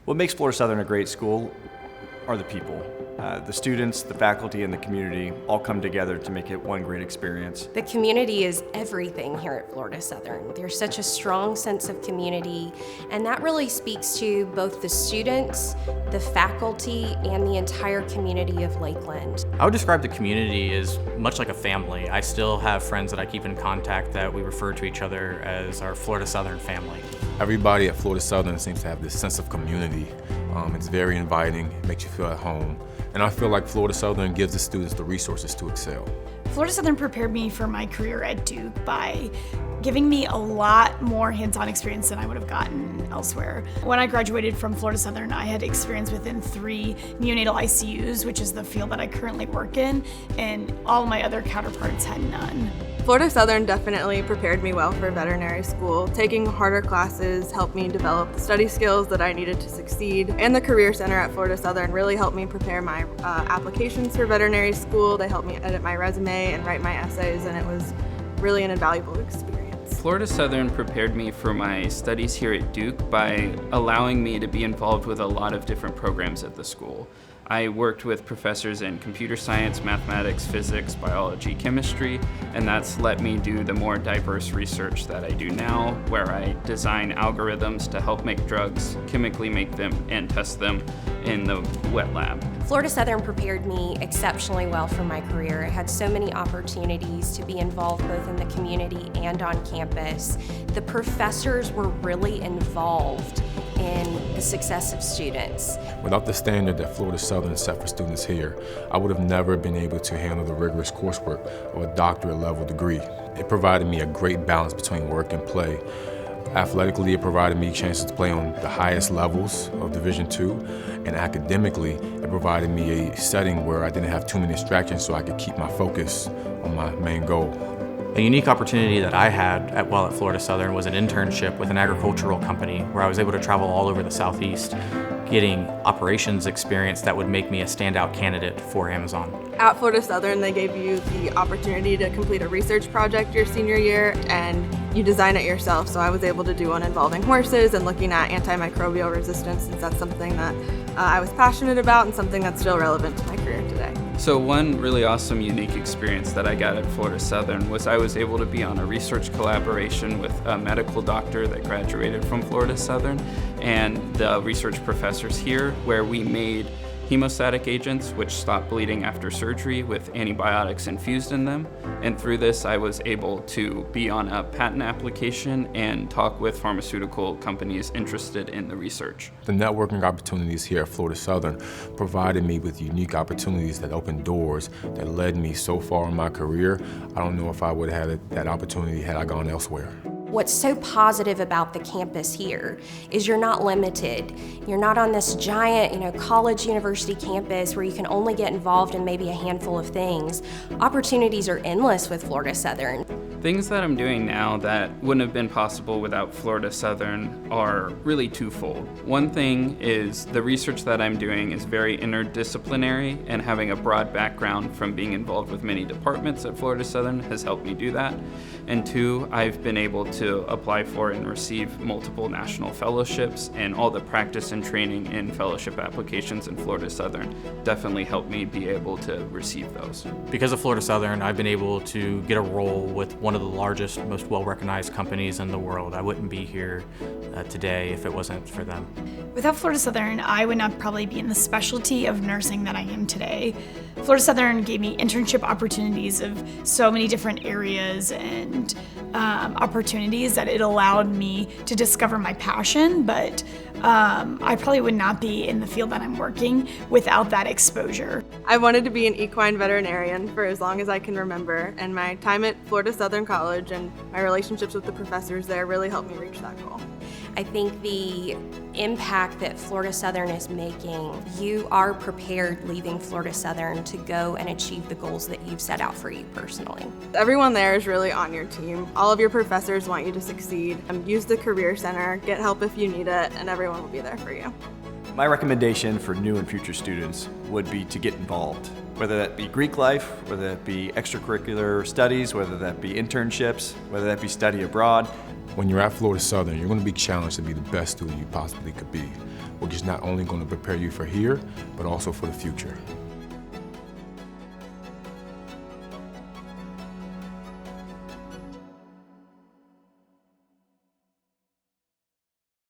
What makes Florida Southern a great school are the people. The students, the faculty, and the community all come together to make it one great experience. The community is everything here at Florida Southern. There's such a strong sense of community, and that really speaks to both the students, the faculty, and the entire community of Lakeland. I would describe the community as much like a family. I still have friends that I keep in contact that we refer to each other as our Florida Southern family. Everybody at Florida Southern seems to have this sense of community. It's very inviting, it makes you feel at home. And I feel like Florida Southern gives the students the resources to excel. Florida Southern prepared me for my career at Duke by giving me a lot more hands-on experience than I would have gotten elsewhere. When I graduated from Florida Southern, I had experience within 3 neonatal ICUs, which is the field that I currently work in, and all my other counterparts had none. Florida Southern definitely prepared me well for veterinary school. Taking harder classes helped me develop the study skills that I needed to succeed, and the Career Center at Florida Southern really helped me prepare my applications for veterinary school. They helped me edit my resume and write my essays, and it was really an invaluable experience. Florida Southern prepared me for my studies here at Duke by allowing me to be involved with a lot of different programs at the school. I worked with professors in computer science, mathematics, physics, biology, chemistry, and that's let me do the more diverse research that I do now, where I design algorithms to help make drugs, chemically make them, and test them in the wet lab. Florida Southern prepared me exceptionally well for my career. I had so many opportunities to be involved both in the community and on campus. The professors were really involved in the success of students. Without the standard that Florida Southern set for students here, I would have never been able to handle the rigorous coursework of a doctorate level degree. It provided me a great balance between work and play. Athletically, it provided me chances to play on the highest levels of Division II, and academically, it provided me a setting where I didn't have too many distractions so I could keep my focus on my main goal. A unique opportunity that I had while at Florida Southern was an internship with an agricultural company where I was able to travel all over the Southeast, getting operations experience that would make me a standout candidate for Amazon. At Florida Southern, they gave you the opportunity to complete a research project your senior year, and you design it yourself. So I was able to do one involving horses and looking at antimicrobial resistance, since that's something that I was passionate about and something that's still relevant to my career today. So one really awesome, unique experience that I got at Florida Southern was I was able to be on a research collaboration with a medical doctor that graduated from Florida Southern and the research professors here, where we made hemostatic agents which stop bleeding after surgery with antibiotics infused in them. And through this, I was able to be on a patent application and talk with pharmaceutical companies interested in the research. The networking opportunities here at Florida Southern provided me with unique opportunities that opened doors that led me so far in my career. I don't know if I would have had that opportunity had I gone elsewhere. What's so positive about the campus here is you're not limited. You're not on this giant, college university campus where you can only get involved in maybe a handful of things. Opportunities are endless with Florida Southern. Things that I'm doing now that wouldn't have been possible without Florida Southern are really twofold. One thing is the research that I'm doing is very interdisciplinary, and having a broad background from being involved with many departments at Florida Southern has helped me do that. And 2, I've been able to apply for and receive multiple national fellowships, and all the practice and training in fellowship applications in Florida Southern definitely helped me be able to receive those. Because of Florida Southern, I've been able to get a role with one of the largest, most well-recognized companies in the world. I wouldn't be here today if it wasn't for them. Without Florida Southern, I would not probably be in the specialty of nursing that I am today. Florida Southern gave me internship opportunities of so many different areas and opportunities that it allowed me to discover my passion, but I probably would not be in the field that I'm working without that exposure. I wanted to be an equine veterinarian for as long as I can remember, and my time at Florida Southern College and my relationships with the professors there really helped me reach that goal. I think the impact that Florida Southern is making, you are prepared leaving Florida Southern to go and achieve the goals that you've set out for you personally. Everyone there is really on your team. All of your professors want you to succeed. Use the Career Center, get help if you need it, and everyone will be there for you. My recommendation for new and future students would be to get involved, whether that be Greek life, whether that be extracurricular studies, whether that be internships, whether that be study abroad. When you're at Florida Southern, you're going to be challenged to be the best student you possibly could be, which is not only going to prepare you for here, but also for the future.